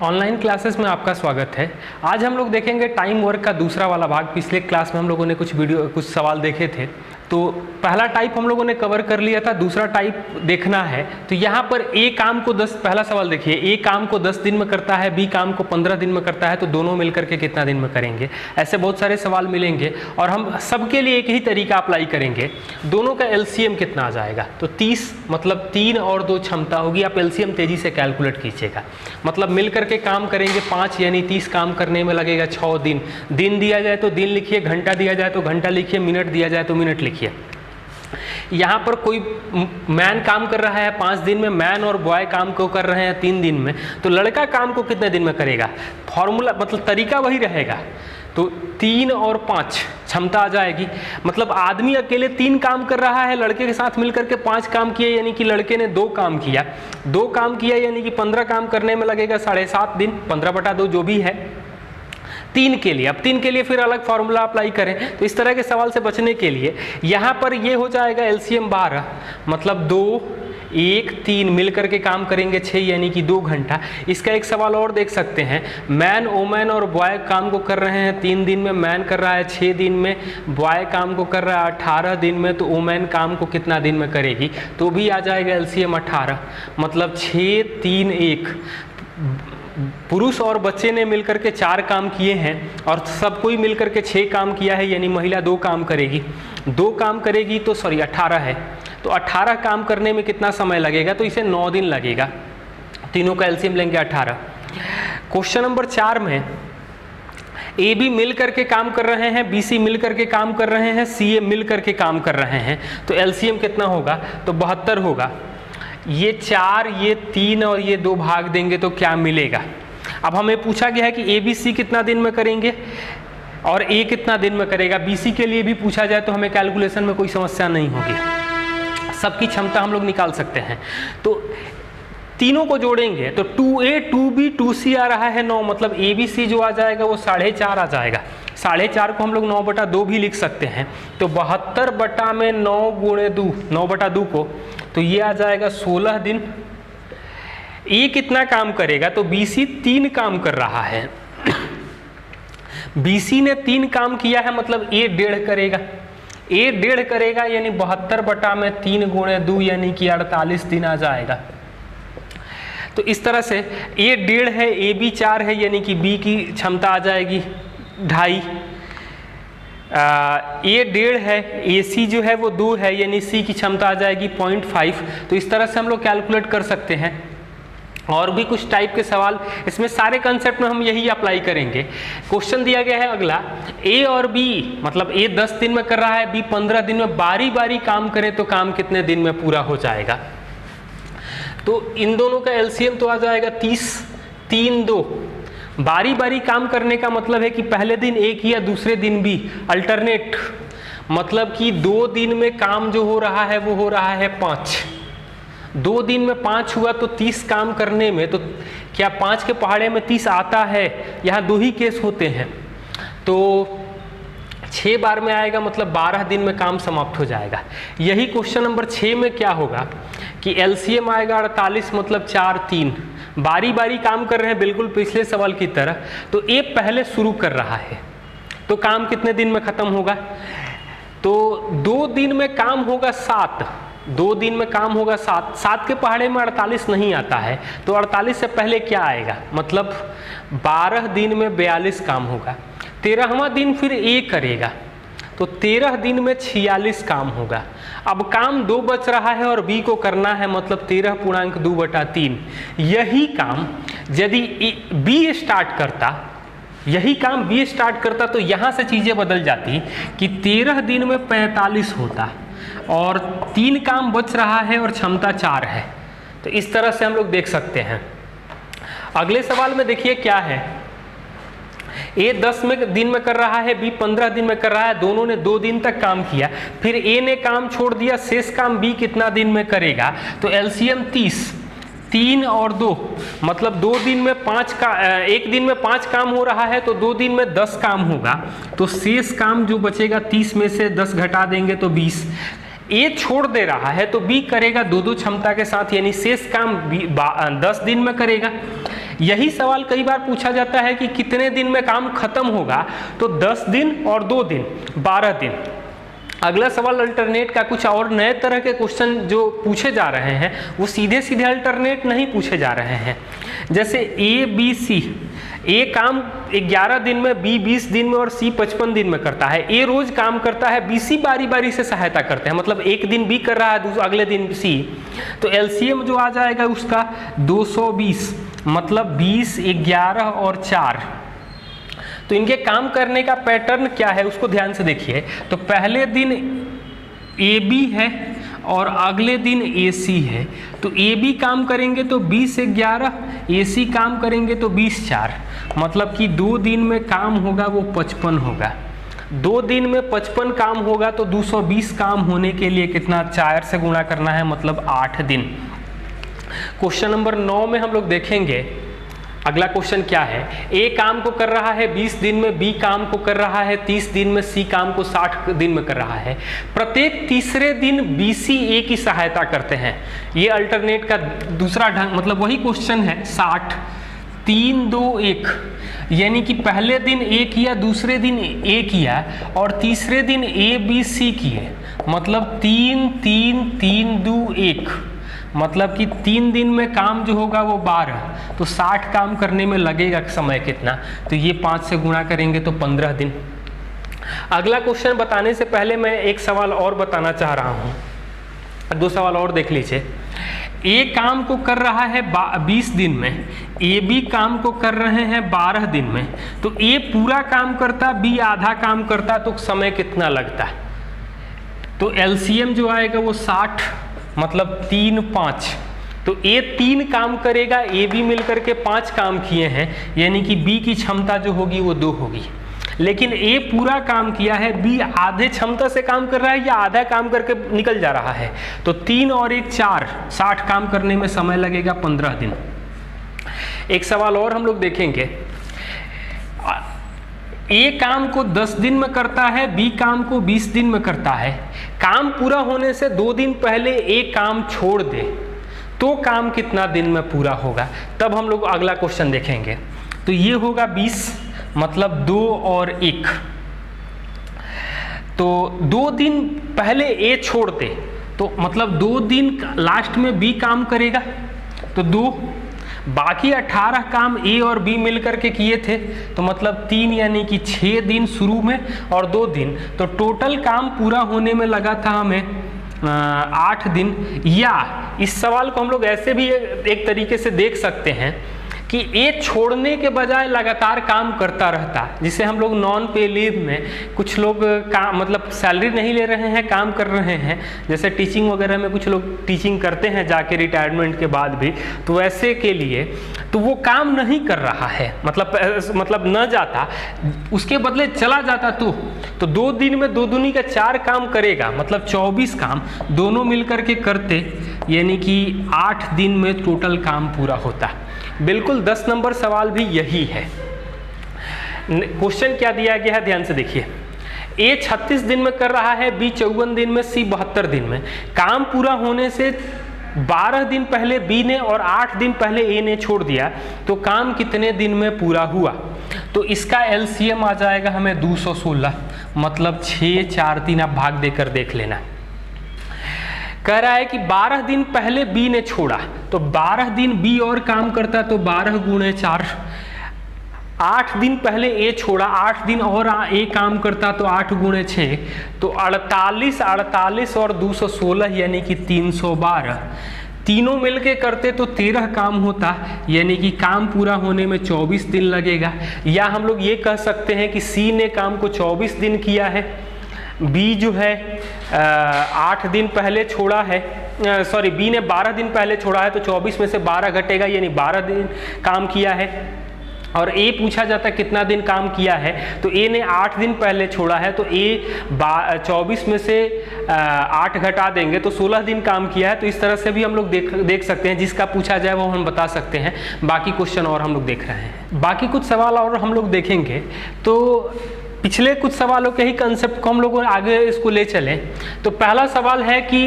Online classes में आपका स्वागत है। आज हम लोग देखेंगे टाइम वर्क का दूसरा वाला भाग। पिछले क्लास में हम लोगों ने कुछ सवाल देखे थे, तो पहला टाइप हम लोगों ने कवर कर लिया था, दूसरा टाइप देखना है। तो यहाँ पर ए काम को 10, पहला सवाल देखिए, ए काम को 10 दिन में करता है, बी काम को 15 दिन में करता है, तो दोनों मिलकर के कितना दिन में करेंगे। ऐसे बहुत सारे सवाल मिलेंगे और हम सबके लिए एक ही तरीका अप्लाई करेंगे। दोनों का एलसीएम कितना आ जाएगा, तो 30 मतलब 3 और 2 क्षमता होगी। आप एलसीएम तेजी से कैलकुलेट कीजिएगा, मतलब मिलकर के काम करेंगे 5 यानी 30 काम करने में लगेगा 6 दिन। दिन दिया जाए तो दिन लिखिए, घंटा दिया जाए तो घंटा लिखिए, मिनट दिया जाए तो मिनट लिखिए। यहाँ पर कोई मैन काम कर रहा है 5 दिन में, मैन और बॉय काम को कर रहे हैं 3 दिन में, तो लड़का काम को कितने दिन में करेगा। फॉर्मूला मतलब तरीका वही रहेगा, तो 3 और 5 क्षमता आ जाएगी। मतलब आदमी अकेले 3 काम कर रहा है, लड़के के साथ मिलकर के 5 काम किए, यानी कि लड़के ने 2 काम किया। 2 काम किया यानी कि 15 काम करने में लगेगा 7.5 दिन, 15/2 जो भी है 3 के लिए। अब 3 के लिए फिर अलग फार्मूला अप्लाई करें। तो इस तरह के सवाल से बचने के लिए यहाँ पर ये हो जाएगा एलसीएम 12, मतलब 2, 1, 3 मिलकर के काम करेंगे 6 यानी कि 2 घंटा। इसका एक सवाल और देख सकते हैं, मैन वोमैन और बॉय काम को कर रहे हैं 3 दिन में, मैन कर रहा है 6 दिन में, बॉय काम को कर रहा है 18 दिन में, तो वोमैन काम को कितना दिन में करेगी, तो भी आ जाएगा एलसीएम 18, मतलब 6, 3, 1। पुरुष और बच्चे ने मिलकर के 4 काम किए हैं और सब कोई मिलकर के 6 काम किया है, यानी महिला 2 काम करेगी। 2 काम करेगी तो 18 है, तो 18 काम करने में कितना समय लगेगा, तो इसे 9 दिन लगेगा। तीनों का एलसीएम लेंगे 18। क्वेश्चन नंबर 4 में ए बी मिल करके काम कर रहे हैं, बी सी मिल करके काम कर रहे हैं, सी ए मिल करके काम कर रहे हैं, तो एलसीएम कितना होगा, तो 72 होगा। ये 4, ये 3 और ये 2 भाग देंगे तो क्या मिलेगा। अब हमें पूछा गया है कि ए बी सी कितना दिन में करेंगे और ए कितना दिन में करेगा। बी सी के लिए भी पूछा जाए तो हमें कैलकुलेशन में कोई समस्या नहीं होगी, सबकी क्षमता हम लोग निकाल सकते हैं। तो तीनों को जोड़ेंगे तो 2A 2B 2C आ रहा है 9, मतलब ए बी सी जो आ जाएगा वो 4.5 आ जाएगा। 4.5 को हम लोग 9/2 भी लिख सकते हैं, तो 72 में 9 गुणे 2, 9/2 को, तो ये आ जाएगा 16 दिन। ए कितना काम करेगा, तो BC 3 काम कर रहा है। BC ने 3 काम किया है, मतलब ए 1.5 करेगा। ए 1.5 करेगा यानी 72 में 3 गुणे 2 यानी कि 48 दिन आ जाएगा। तो इस तरह से ए 1.5 है, ए बी 4 है, यानी कि बी की क्षमता आ जाएगी 2.5। ए 1.5 है, ए सी जो है वो 2 है, यानी सी की क्षमता आ जाएगी 0.5। तो इस तरह से हम लोग कैलकुलेट कर सकते हैं। और भी कुछ टाइप के सवाल, इसमें सारे कंसेप्ट में हम यही अप्लाई करेंगे। क्वेश्चन दिया गया है अगला, ए और बी, मतलब ए 10 दिन में कर रहा है, बी 15 दिन में, बारी बारी काम करें तो काम कितने दिन में पूरा हो जाएगा। तो इन दोनों का एलसीएम तो आ जाएगा 30, 3, 2। बारी बारी काम करने का मतलब है कि पहले दिन ए किया, दूसरे दिन बी, अल्टरनेट, मतलब कि 2 दिन में काम जो हो रहा है वो हो रहा है 5। 2 दिन में 5 हुआ तो 30 काम करने में, तो क्या 5 के पहाड़े में 30 आता है, यहाँ 2 ही केस होते हैं, तो 6 बार में आएगा, मतलब 12 दिन में काम समाप्त हो जाएगा। यही क्वेश्चन नंबर 6 में क्या होगा कि एलसीएम आएगा 48, मतलब 4, 3। बारी बारी काम कर रहे हैं बिल्कुल पिछले सवाल की तरह, तो ए पहले शुरू कर रहा है, तो काम कितने दिन में खत्म होगा, तो 2 दिन में काम होगा 7। 2 दिन में काम होगा 7। 7 के पहाड़े में 48 नहीं आता है, तो 48 से पहले क्या आएगा, मतलब 12 दिन में 42 काम होगा। 13वां दिन फिर ए करेगा, तो 13 दिन में 46 काम होगा। अब काम 2 बच रहा है और बी को करना है, मतलब 13.2/3। यही काम यदि बी स्टार्ट करता, यही काम बी स्टार्ट करता, तो यहाँ से चीज़ें बदल जाती कि 13 दिन में 45 होता और 3 काम बच रहा है और क्षमता 4 है। तो इस तरह से हम लोग देख सकते हैं। अगले सवाल में देखिए क्या है, ए 10 दिन में कर रहा है, बी 15 दिन में कर रहा है, दोनों ने 2 दिन तक काम किया, फिर ए ने काम छोड़ दिया, शेष काम बी कितना दिन में करेगा, तो एलसीएम 30, 3 और 2, मतलब 2 दिन में 5 का, 1 दिन में 5 काम हो रहा है, तो 2 दिन में 10 काम होगा, तो शेष काम जो बचेगा 30 में से 10 घटा देंगे तो 20। ए छोड़ दे रहा है तो बी करेगा 2-2 क्षमता के साथ, यानी शेष काम 10 दिन में करेगा। यही सवाल कई बार पूछा जाता है कि कितने दिन में काम खत्म होगा, तो 10 दिन और 2 दिन 12 दिन। अगला सवाल अल्टरनेट का, कुछ और नए तरह के क्वेश्चन जो पूछे जा रहे हैं वो सीधे सीधे अल्टरनेट नहीं पूछे जा रहे हैं। जैसे ए बी सी, ए काम 11 दिन में, बी 20 दिन में और सी 55 दिन में करता है। ए रोज काम करता है, बी सी बारी बारी से सहायता करते हैं, मतलब एक दिन बी कर रहा है, अगले दिन सी, तो एलसीएम जो आ जाएगा उसका 220, मतलब 20, 11 और 4। तो इनके काम करने का पैटर्न क्या है उसको ध्यान से देखिए। तो पहले दिन ए बी है और अगले दिन ए सी है, तो ए बी काम करेंगे तो 20, 11, ए सी काम करेंगे तो 20, 4, मतलब कि 2 दिन में काम होगा वो 55 होगा। 2 दिन में 55 काम होगा तो 220 काम होने के लिए कितना, 4 से गुणा करना है, मतलब 8 दिन। क्वेश्चन नंबर 9 में हम लोग देखेंगे अगला क्वेश्चन क्या है। ए काम को कर रहा है 20 दिन में, बी काम को कर रहा है 30 दिन में, सी काम को 60 दिन में कर रहा है। प्रत्येक तीसरे दिन बी सी ए की सहायता करते हैं। ये अल्टरनेट का दूसरा ढंग, मतलब वही क्वेश्चन है 60, 3, 2, 1, यानी कि पहले दिन ए किया, दूसरे दिन ए किया और तीसरे दिन ए बी सी किए, मतलब 3, 3, 3, 2, 1, मतलब कि 3 दिन में काम जो होगा वो 12, तो 60 काम करने में लगेगा समय कितना, तो ये 5 से गुणा करेंगे तो 15 दिन। अगला क्वेश्चन बताने से पहले मैं एक सवाल और बताना चाह रहा हूँ, 2 सवाल और देख लीजिए। ए काम को कर रहा है 20 दिन में, ए बी काम को कर रहे हैं 12 दिन में, तो ए पूरा काम करता, बी आधा काम करता, तो समय कितना लगता। तो एलसीएम जो आएगा वो 60, मतलब 3, 5, तो ए 3 काम करेगा, ए बी मिलकर के 5 काम किए हैं, यानी कि बी की क्षमता जो होगी वो 2 होगी। लेकिन ए पूरा काम किया है, बी आधे क्षमता से काम कर रहा है या आधा काम करके निकल जा रहा है, तो 3 और 1 4, 60 काम करने में समय लगेगा 15 दिन। एक सवाल और हम लोग देखेंगे। ए काम को 10 दिन में करता है, बी काम को 20 दिन में करता है। काम पूरा होने से 2 दिन पहले ए काम छोड़ दे तो काम कितना दिन में पूरा होगा, तब हम लोग अगला क्वेश्चन देखेंगे। तो ये होगा 20, मतलब 2 और 1, तो 2 दिन पहले ए छोड़ दे तो मतलब 2 दिन लास्ट में बी काम करेगा, तो 2, बाकी 18 काम ए और बी मिलकर के किए थे, तो मतलब 3, यानी कि 6 दिन शुरू में और 2 दिन, तो टोटल काम पूरा होने में लगा था हमें 8 दिन। या इस सवाल को हम लोग ऐसे भी एक तरीके से देख सकते हैं कि ए छोड़ने के बजाय लगातार काम करता रहता, जिसे हम लोग नॉन पे लीव में, कुछ लोग काम मतलब सैलरी नहीं ले रहे हैं, काम कर रहे हैं, जैसे टीचिंग वगैरह में कुछ लोग टीचिंग करते हैं जाके रिटायरमेंट के बाद भी, तो वैसे के लिए तो वो काम नहीं कर रहा है, मतलब न जाता, उसके बदले चला जाता, तो 2 दिन में 2 दूनी का 4 काम करेगा, मतलब 24 काम दोनों मिलकर के करते, यानी कि 8 दिन में टोटल काम पूरा होता। बिल्कुल 10 नंबर सवाल भी यही है। क्वेश्चन क्या दिया गया है ध्यान से देखिए। ए 36 दिन में कर रहा है, बी 54 दिन में, सी 72 दिन में। काम पूरा होने से 12 दिन पहले बी ने और 8 दिन पहले ए ने छोड़ दिया, तो काम कितने दिन में पूरा हुआ। तो इसका एलसीएम आ जाएगा हमें 216, मतलब 6, 4, 3, आप भाग देकर देख लेना। कह रहा है कि 12 दिन पहले बी ने छोड़ा, तो 12 दिन बी और काम करता, तो 12 गुणे 4। 8 दिन पहले ए छोड़ा, 8 दिन और ए काम करता, तो 8 गुणे 6, तो 48, 48 और 216, यानी कि 312। तीनों मिलके करते तो 13 काम होता, यानी कि काम पूरा होने में 24 दिन लगेगा। या हम लोग ये कह सकते हैं कि सी ने काम को 24 दिन किया है, बी जो है 8 दिन पहले छोड़ा है, सॉरी बी ने 12 दिन पहले छोड़ा है, तो 24 में से 12 घटेगा, यानी 12 दिन काम किया है। और ए पूछा जाता है कितना दिन काम किया है, तो ए ने 8 दिन पहले छोड़ा है, तो ए 24 में से 8 घटा देंगे तो 16 दिन काम किया है। तो इस तरह से भी हम लोग देख सकते हैं, जिसका पूछा जाए वो हम बता सकते हैं। बाकी क्वेश्चन और हम लोग देख रहे हैं, बाकी कुछ सवाल और हम लोग देखेंगे। तो पिछले कुछ सवालों के ही कंसेप्ट को हम लोग आगे इसको ले चलें। तो पहला सवाल है कि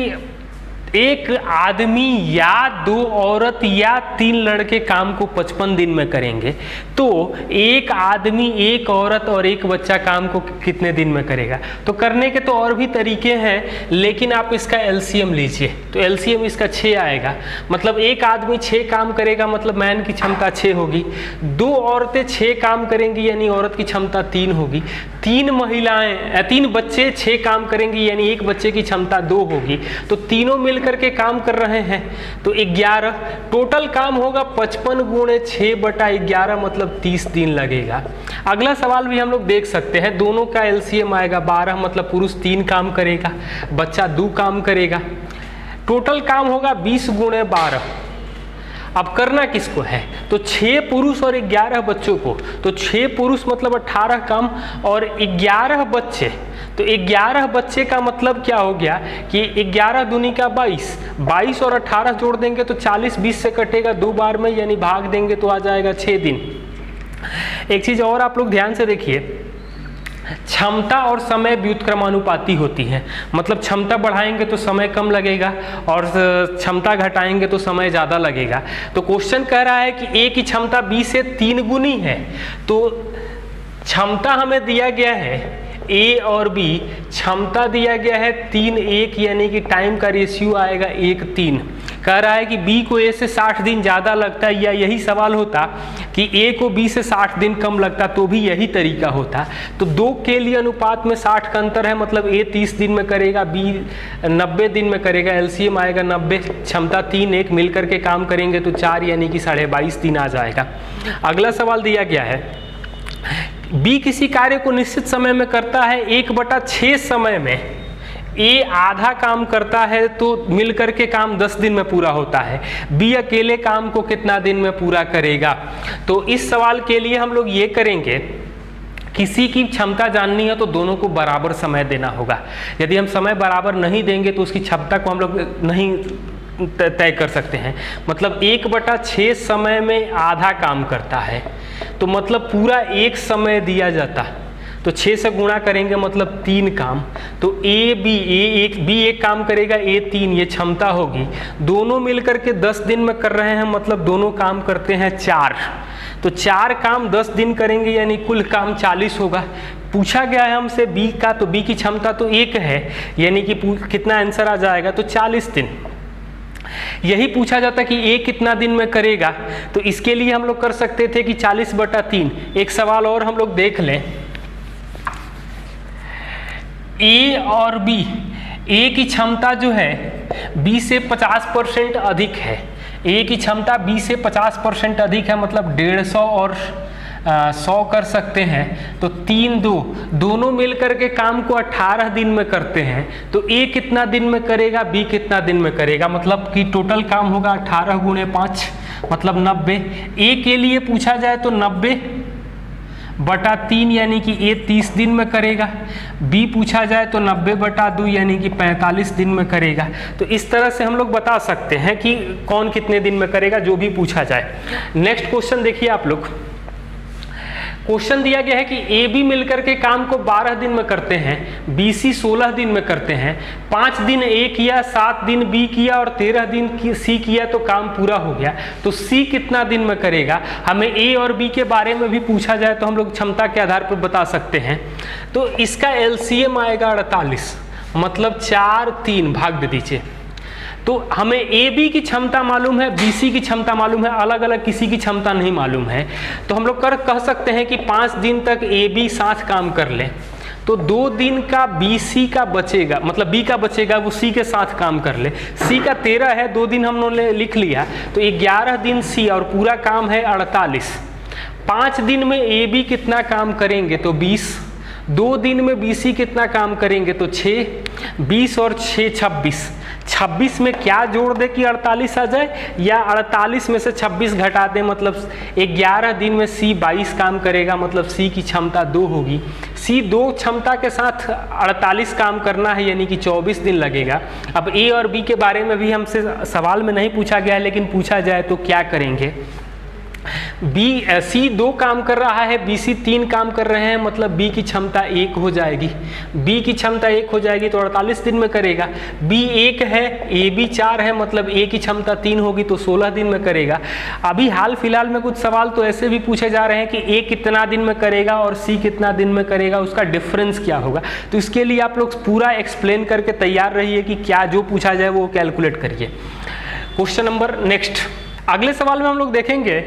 एक आदमी या 2 औरत या 3 लड़के काम को 55 दिन में करेंगे, तो एक आदमी, एक औरत और एक बच्चा काम को कितने दिन में करेगा? तो करने के तो और भी तरीके हैं, लेकिन आप इसका एलसीएम लीजिए, तो एलसीएम इसका 6 आएगा। मतलब एक आदमी 6 काम करेगा, मतलब मैन की क्षमता 6 होगी। 2 औरतें 6 काम करेंगी, यानी औरत की क्षमता 3 होगी। 3 बच्चे 6 काम करेंगे, यानी एक बच्चे की क्षमता 2 होगी। तो तीनों मिलकर के काम कर रहे हैं, तो 11 टोटल काम होगा। 55 गुणे 6/11 मतलब 30 दिन लगेगा। अगला सवाल भी हम लोग देख सकते हैं, दोनों का एलसीएम आएगा 12, मतलब पुरुष 3 काम करेगा, बच्चा 2 काम करेगा। टोटल काम होगा 20 गुणे 12। अब करना किसको है? तो 6 पुरुष और 11 बच्चों को, तो 6 पुरुष मतलब 18 काम और 11 बच्चे, तो 11 बच्चे का मतलब क्या हो गया कि 11 दूनी का 22, 22 और 18 जोड़ देंगे तो 40, 20 से कटेगा 2 बार में, यानी भाग देंगे तो आ जाएगा 6 दिन। एक चीज़ और आप लोग ध्यान से देखिए, क्षमता और समय व्युत्क्रमानुपाती होती है। मतलब क्षमता बढ़ाएंगे तो समय कम लगेगा और क्षमता घटाएंगे तो समय ज़्यादा लगेगा। तो क्वेश्चन कह रहा है कि ए की क्षमता बी से 3 गुनी है, तो क्षमता हमें दिया गया है ए और बी, क्षमता दिया गया है 3:1, यानी कि टाइम का रेशियो आएगा 1:3। कह रहा है कि बी को ए से 60 दिन ज़्यादा लगता है, या यही सवाल होता कि ए को बी से 60 दिन कम लगता तो भी यही तरीका होता। तो 2 के लिए अनुपात में 60 का अंतर है, मतलब ए 30 दिन में करेगा, बी 90 दिन में करेगा। एलसीएम आएगा 90, क्षमता 3:1 मिलकर के काम करेंगे तो 4, यानी कि 22.5 दिन आ जाएगा। अगला सवाल दिया गया है, बी किसी कार्य को निश्चित समय में करता है, 1/6 समय में ए आधा काम करता है, तो मिलकर के काम 10 दिन में पूरा होता है। बी अकेले काम को कितना दिन में पूरा करेगा? तो इस सवाल के लिए हम लोग ये करेंगे, किसी की क्षमता जाननी है तो दोनों को बराबर समय देना होगा। यदि हम समय बराबर नहीं देंगे तो उसकी क्षमता को हम लोग नहीं तय कर सकते हैं। मतलब 1/6 समय में आधा काम करता है, तो मतलब पूरा 1 समय दिया जाता, तो 6 से गुणा करेंगे मतलब 3 काम। तो बी एक काम करेगा, ए 3, ये क्षमता होगी। दोनों मिलकर के 10 दिन में कर रहे हैं, मतलब दोनों काम करते हैं 4, तो 4 काम 10 दिन करेंगे, यानी कुल काम 40 होगा। पूछा गया है हमसे बी का, तो बी की क्षमता तो 1 है, यानी कि कितना आंसर आ जाएगा, तो 40 दिन। यही पूछा जाता कि ए कितना दिन में करेगा, तो इसके लिए हम लोग कर सकते थे कि 40/3। एक सवाल और हम लोग देख लें, ए और बी, ए की क्षमता जो है बी से 50% अधिक है। ए की क्षमता बी से 50% अधिक है, मतलब 150 और 100 कर सकते हैं। तो 3-2 दोनों मिलकर के काम को 18 दिन में करते हैं, तो ए कितना दिन में करेगा, बी कितना दिन में करेगा? मतलब कि टोटल काम होगा 18 गुणे 5 मतलब 90। ए के लिए पूछा जाए तो 90/3, यानी कि ए 30 दिन में करेगा। बी पूछा जाए तो 90/2, यानी कि 45 दिन में करेगा। तो इस तरह से हम लोग बता सकते हैं कि कौन कितने दिन में करेगा, जो भी पूछा जाए। नेक्स्ट क्वेश्चन देखिए आप लोग, क्वेश्चन दिया गया है कि ए बी मिलकर के काम को 12 दिन में करते हैं, बी सी 16 दिन में करते हैं। 5 दिन ए किया, 7 दिन बी किया और 13 दिन सी किया, तो काम पूरा हो गया। तो सी कितना दिन में करेगा? हमें ए और बी के बारे में भी पूछा जाए तो हम लोग क्षमता के आधार पर बता सकते हैं। तो इसका एलसीएम आएगा 48, मतलब 4/3 भाग दे दीजिए। तो हमें ए बी की क्षमता मालूम है, बी सी की क्षमता मालूम है, अलग अलग किसी की क्षमता नहीं मालूम है। तो हम लोग कह सकते हैं कि 5 दिन तक ए बी साथ काम कर लें, तो 2 दिन का बी सी का बचेगा, मतलब बी का बचेगा, वो सी के साथ काम कर ले। सी का 13 है, 2 दिन हमने लिख लिया, तो 11 दिन सी और पूरा काम है 48। 5 दिन में ए बी कितना काम करेंगे, तो 20। 2 दिन में बी सी कितना काम करेंगे, तो 6। 20 और 6 26। 26 में क्या जोड़ दे कि 48 आ जाए, या 48 में से 26 घटा दे, मतलब 11 दिन में सी 22 काम करेगा, मतलब सी की क्षमता 2 होगी। सी 2 क्षमता के साथ 48 काम करना है, यानी कि 24 दिन लगेगा। अब ए और बी के बारे में भी हमसे सवाल में नहीं पूछा गया है, लेकिन पूछा जाए तो क्या करेंगे? सी 2 काम कर रहा है, बी सी 3 काम कर रहे हैं, मतलब बी की क्षमता 1 हो जाएगी। बी की क्षमता 1 हो जाएगी तो 48 दिन में करेगा। बी 1 है, ए बी 4 है, मतलब ए की क्षमता 3 होगी तो 16 दिन में करेगा। अभी हाल फिलहाल में कुछ सवाल तो ऐसे भी पूछे जा रहे हैं कि ए कितना दिन में करेगा और सी कितना दिन में करेगा, उसका डिफरेंस क्या होगा। तो इसके लिए आप लोग पूरा एक्सप्लेन करके तैयार रहिए कि क्या जो पूछा जाए वो कैलकुलेट करिए। क्वेश्चन नंबर नेक्स्ट, अगले सवाल में हम लोग देखेंगे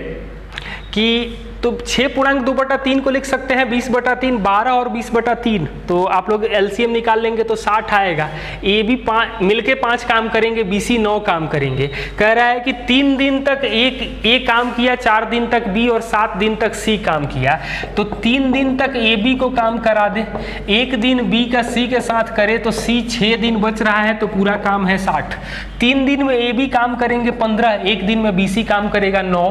कि तो 6.2/3 को लिख सकते हैं 20/3, 12 और 20/3, तो आप लोग एलसीएम निकाल लेंगे तो 60 आएगा। ए बी मिलके 5 काम करेंगे, बी सी 9 काम करेंगे। कह रहा है कि 3 दिन तक ए काम किया, 4 दिन तक बी और 7 दिन तक सी काम किया, तो 3 दिन तक ए बी को काम करा दे, 1 दिन बी का सी के साथ करे तो सी 6 दिन बच रहा है तो पूरा काम है 60। 3 दिन में ए बी काम करेंगे 15, 1 दिन में बी सी काम करेगा 9,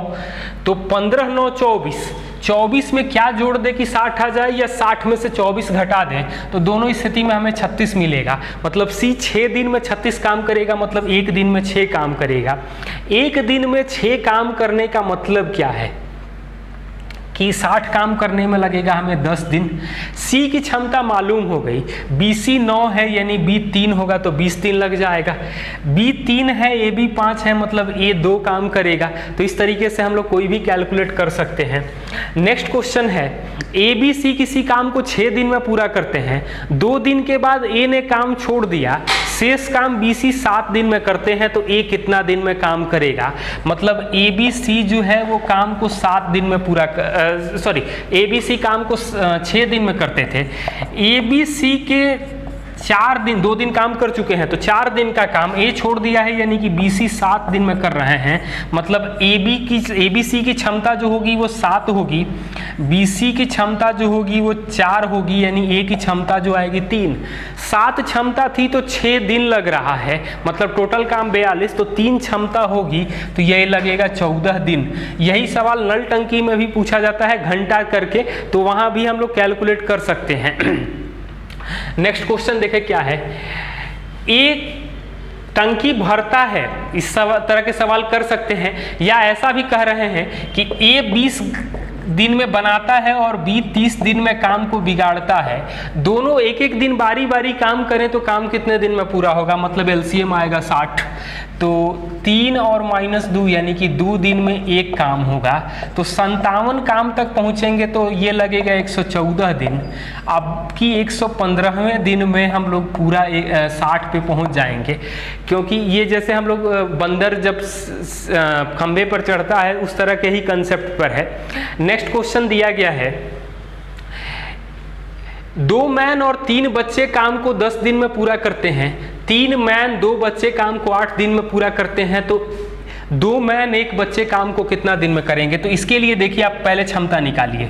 तो 15 9 24, 24 में क्या जोड़ दे कि 60 आ जाए या 60 में से 24 घटा दें, तो दोनों स्थिति में हमें 36 मिलेगा। मतलब सी 6 दिन में 36 काम करेगा, मतलब 1 दिन में 6 काम करेगा। 1 दिन में 6 काम करने का मतलब क्या है कि 60 काम करने में लगेगा हमें 10 दिन। सी की क्षमता मालूम हो गई, बी सी 9 है यानी बी 3 होगा तो 20 दिन लग जाएगा। बी 3 है, ए बी 5 है, मतलब ए 2 काम करेगा। तो इस तरीके से हम लोग कोई भी कैलकुलेट कर सकते हैं। नेक्स्ट क्वेश्चन है, ए बी सी किसी काम को 6 दिन में पूरा करते हैं, 2 दिन के बाद ए ने काम छोड़ दिया, शेष काम बी सी 7 दिन में करते हैं, तो ए कितना दिन में काम करेगा। मतलब ए बी सी जो है वो काम को 7 दिन में पूरा ए बी सी काम को 6 दिन में करते थे। ए बी सी के 4 दिन, 2 दिन काम कर चुके हैं तो 4 दिन का काम ए छोड़ दिया है, यानी कि बी सी 7 दिन में कर रहे हैं। मतलब ए बी सी की क्षमता जो होगी वो 7 होगी, बी सी की क्षमता जो होगी वो 4 होगी, यानी ए की क्षमता जो आएगी 3। 7 क्षमता थी तो 6 दिन लग रहा है, मतलब टोटल काम 42, तो 3 क्षमता होगी तो यही लगेगा 14 दिन। यही सवाल नल टंकी में भी पूछा जाता है घंटा करके, तो वहाँ भी हम लोग कैलकुलेट कर सकते हैं। नेक्स्ट क्वेश्चन देखें क्या है, एक टंकी भरता है, इस तरह के सवाल कर सकते हैं, या ऐसा भी कह रहे हैं कि ए 20 दिन में बनाता है और बी 30 दिन में काम को बिगाड़ता है। दोनों एक एक दिन बारी बारी काम करें तो काम कितने दिन में पूरा होगा, मतलब एलसीएम आएगा 60। तो 3 और -2 यानी कि 2 दिन में 1 काम होगा, तो 57 काम तक पहुंचेंगे तो ये लगेगा 114 दिन। अब की 115वें दिन में हम लोग पूरा 60 पे पहुंच जाएंगे, क्योंकि ये जैसे हम लोग बंदर जब खंबे पर चढ़ता है उस तरह के ही कंसेप्ट पर है। नेक्स्ट क्वेश्चन दिया गया है, 2 मैन और 3 बच्चे काम को 10 दिन में पूरा करते हैं, 3 मैन 2 बच्चे काम को 8 दिन में पूरा करते हैं, तो 2 मैन 1 बच्चे काम को कितना दिन में करेंगे। तो इसके लिए देखिए आप पहले क्षमता निकालिए,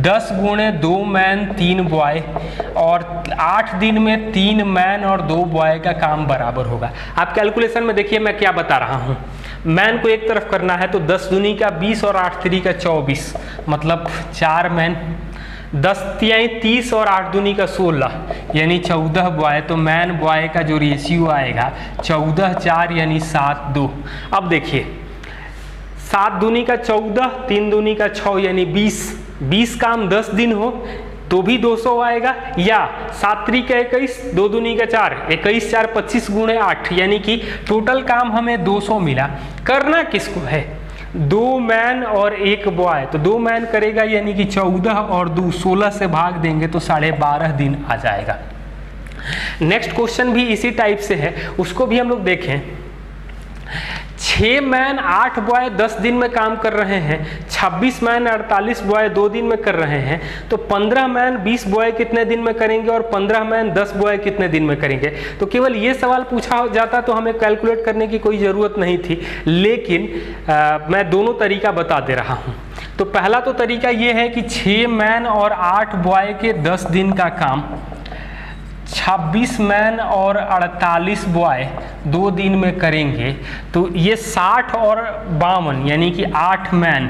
10 गुणे 2 मैन 3 बॉय, और 8 दिन में 3 मैन और 2 बॉय का काम बराबर होगा। आप कैलकुलेशन में देखिए मैं क्या बता रहा हूँ, मैन को एक तरफ करना है तो 10 दूनी का 20 और 8 3 का 24, मतलब 4 मैन, 10 तिहाई 30 और 8 दूनी का 16 यानी 14 बॉय। तो मैन बॉय का जो रेशियो आएगा 14 4 यानी 7 2। अब देखिए 7 दूनी का 14, 3 दूनी का 6 यानी 20 काम 10 दिन हो तो भी 200 आएगा, या 7 3 का 21, 2 दूनी का 4, 21 4 25 गुणे 8 यानी कि टोटल काम हमें 200 मिला। करना किसको है, 2 मैन और 1 बॉय, तो 2 मैन करेगा यानी कि 14 और 2 16 से भाग देंगे तो 12.5 दिन आ जाएगा। नेक्स्ट क्वेश्चन भी इसी टाइप से है, उसको भी हम लोग देखें। 6 मैन 8 बॉय 10 दिन में काम कर रहे हैं, 26 मैन 48 बॉय 2 दिन में कर रहे हैं, तो 15 मैन 20 बॉय कितने दिन में करेंगे और 15 मैन 10 बॉय कितने दिन में करेंगे। तो केवल ये सवाल पूछा जाता तो हमें कैलकुलेट करने की कोई ज़रूरत नहीं थी, लेकिन मैं दोनों तरीका बता दे रहा हूँ। तो पहला तो तरीका ये है कि 6 मैन और 8 बॉय के 10 दिन का काम 26 मैन और 48 बॉय 2 दिन में करेंगे, तो ये 60 और 52 यानी कि 8 मैन,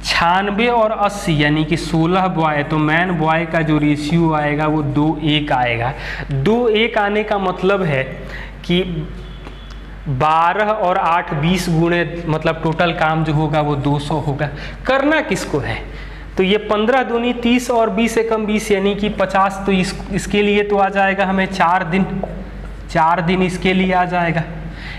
96 और 80 यानी कि 16 बॉय, तो मैन बॉय का जो रेशियो आएगा वो 2:1 आएगा। 2:1 आने का मतलब है कि 12 और 8 20 गुणे, मतलब टोटल काम जो होगा वो 200 होगा। करना किसको है, तो ये 15 दूनी 30 और 20 एकम 20 यानी कि 50। तो इसके लिए तो आ जाएगा हमें 4 दिन इसके लिए आ जाएगा।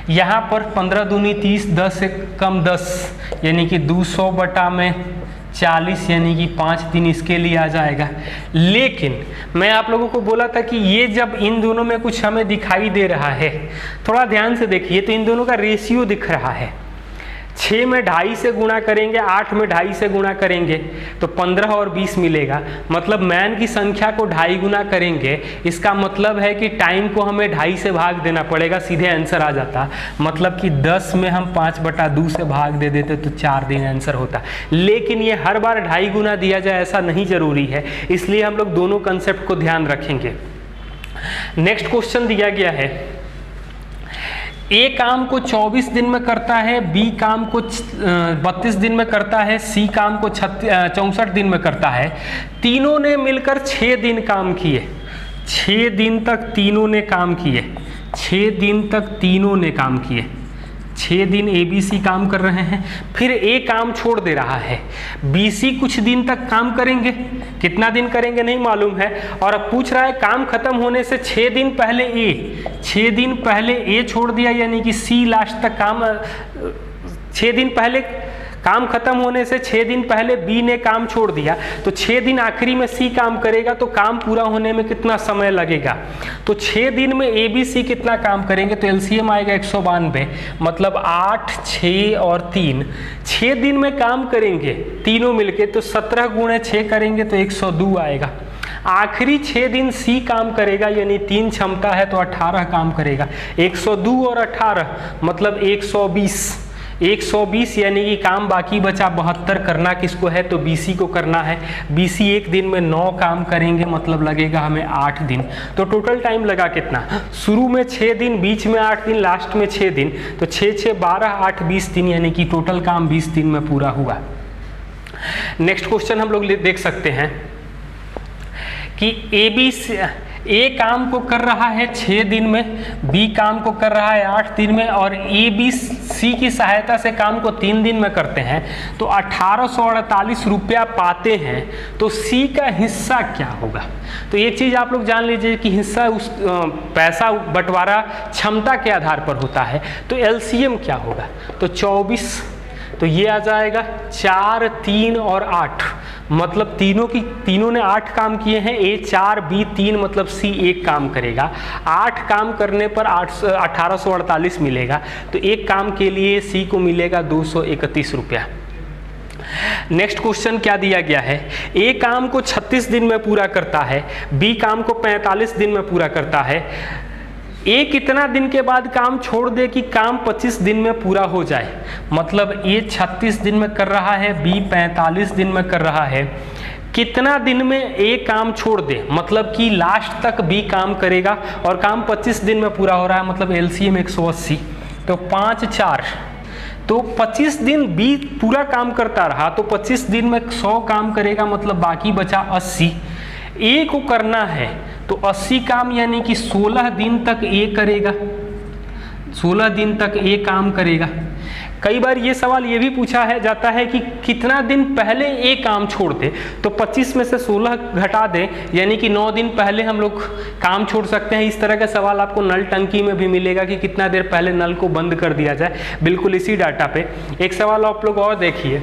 यहाँ पर 15 दूनी 30, 10 एकम 10 यानी कि 200 बटा में 40 यानी कि 5 दिन इसके लिए आ जाएगा। लेकिन मैं आप लोगों को बोला था कि ये जब इन दोनों में कुछ हमें दिखाई दे रहा है, थोड़ा ध्यान से देखिए, तो इन दोनों का रेशियो दिख रहा है। 6 में 2.5 से गुणा करेंगे, 8 में 2.5 से गुणा करेंगे तो 15 और 20 मिलेगा। मतलब मैन की संख्या को 2.5 गुना करेंगे, इसका मतलब है कि टाइम को हमें 2.5 से भाग देना पड़ेगा, सीधे आंसर आ जाता। मतलब कि 10 में हम 5/2 से भाग दे देते तो 4 दिन आंसर होता। लेकिन ये हर बार 2.5 गुना दिया जाए ऐसा नहीं जरूरी है, इसलिए हम लोग दोनों कंसेप्ट को ध्यान रखेंगे। नेक्स्ट क्वेश्चन दिया गया है, ए काम को 24 दिन में करता है, बी काम को 32 दिन में करता है, सी काम को 64 दिन में करता है। तीनों ने मिलकर 6 दिन काम किए। 6 दिन तक तीनों ने काम किए। 6 दिन तक तीनों ने काम किए। 6 दिन ए बी सी काम कर रहे हैं, फिर ए काम छोड़ दे रहा है। बी सी कुछ दिन तक काम करेंगे, कितना दिन करेंगे नहीं मालूम है। और अब पूछ रहा है काम खत्म होने से 6 दिन पहले ए छोड़ दिया, यानी कि सी लास्ट तक काम 6 दिन पहले काम खत्म होने से 6 दिन पहले बी ने काम छोड़ दिया, तो 6 दिन आखिरी में सी काम करेगा, तो काम पूरा होने में कितना समय लगेगा। तो 6 दिन में ए बी सी कितना काम करेंगे, तो एलसीएम आएगा 192, मतलब 8, 6 और 3, 6 दिन में काम करेंगे तीनों मिलके, तो 17 गुणे 6 करेंगे तो 102 आएगा। आखिरी 6 दिन सी काम करेगा, यानी 3 क्षमता है तो 18 काम करेगा। 102 और 18 मतलब 120 यानी कि काम बाकी बचा 72। करना किसको है, तो बीसी को करना है। बीसी एक दिन में 9 काम करेंगे, मतलब लगेगा हमें 8 दिन। तो टोटल टाइम लगा कितना, शुरू में 6 दिन, बीच में 8 दिन, लास्ट में 6 दिन, तो 6 6 12 8 20 दिन, यानी कि टोटल काम 20 दिन में पूरा हुआ। नेक्स्ट क्वेश्चन हम लोग देख सकते हैं कि ए काम को कर रहा है 6 दिन में, बी काम को कर रहा है 8 दिन में, और ए बी सी की सहायता से काम को 3 दिन में करते हैं, तो 1848 रुपया पाते हैं। तो सी का हिस्सा क्या होगा। तो एक चीज़ आप लोग जान लीजिए कि हिस्सा उस पैसा बंटवारा क्षमता के आधार पर होता है। तो एलसीएम क्या होगा, तो 24, तो ये आ जाएगा 4, 3 और 8, मतलब तीनों ने 8 काम किए हैं। ए 4 बी 3 मतलब सी 1 काम करेगा। 8 काम करने पर 1848 मिलेगा, तो एक काम के लिए सी को मिलेगा 231 रुपया। नेक्स्ट क्वेश्चन क्या दिया गया है, ए काम को 36 दिन में पूरा करता है, बी काम को 45 दिन में पूरा करता है। ए कितना दिन के बाद काम छोड़ दे कि काम 25 दिन में पूरा हो जाए, मतलब ए 36 दिन में कर रहा है, बी 45 दिन में कर रहा है। कितना दिन में ए काम छोड़ दे, मतलब कि लास्ट तक बी काम करेगा और काम 25 दिन में पूरा हो रहा है, मतलब एलसीएम 180, तो 5 4, तो 25 दिन बी पूरा काम करता रहा, तो 25 दिन में 100 काम करेगा, मतलब बाकी बचा 80। ए को करना है तो 80 काम, यानी कि 16 दिन तक ए करेगा, 16 दिन तक ए काम करेगा। कई बार ये सवाल ये भी पूछा जाता है कि कितना दिन पहले ए काम छोड़ दे, तो 25 में से 16 घटा दें, यानी कि 9 दिन पहले हम लोग काम छोड़ सकते हैं। इस तरह का सवाल आपको नल टंकी में भी मिलेगा कि कितना देर पहले नल को बंद कर दिया जाए, बिल्कुल इसी डाटा पे। एक सवाल आप लोग और देखिए,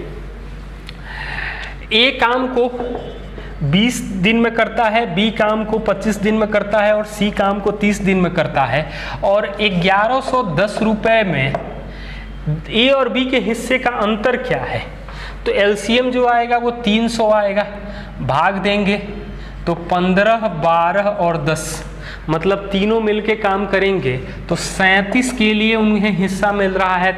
ए काम को 20 दिन में करता है, बी काम को 25 दिन में करता है और सी काम को 30 दिन में करता है, और 1110 रुपए में ए और बी के हिस्से का अंतर क्या है। तो एलसीएम जो आएगा वो 300 आएगा, भाग देंगे तो 15, 12 और 10, मतलब तीनों मिलके काम करेंगे तो 37 के लिए उन्हें हिस्सा मिल रहा है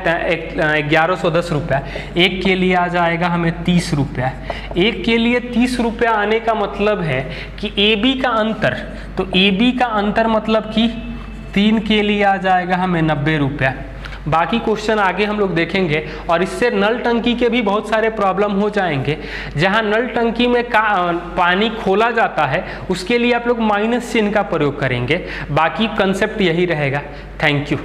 1110 रुपया। एक के लिए आ जाएगा हमें 30 रुपया। एक के लिए 30 रुपया आने का मतलब है कि ए बी का अंतर, तो ए बी का अंतर मतलब कि 3 के लिए आ जाएगा हमें 90 रुपया। बाकी क्वेश्चन आगे हम लोग देखेंगे, और इससे नल टंकी के भी बहुत सारे प्रॉब्लम हो जाएंगे। जहां नल टंकी में पानी खोला जाता है उसके लिए आप लोग माइनस चिन्ह का प्रयोग करेंगे। बाकी कंसेप्ट यही रहेगा। Thank you.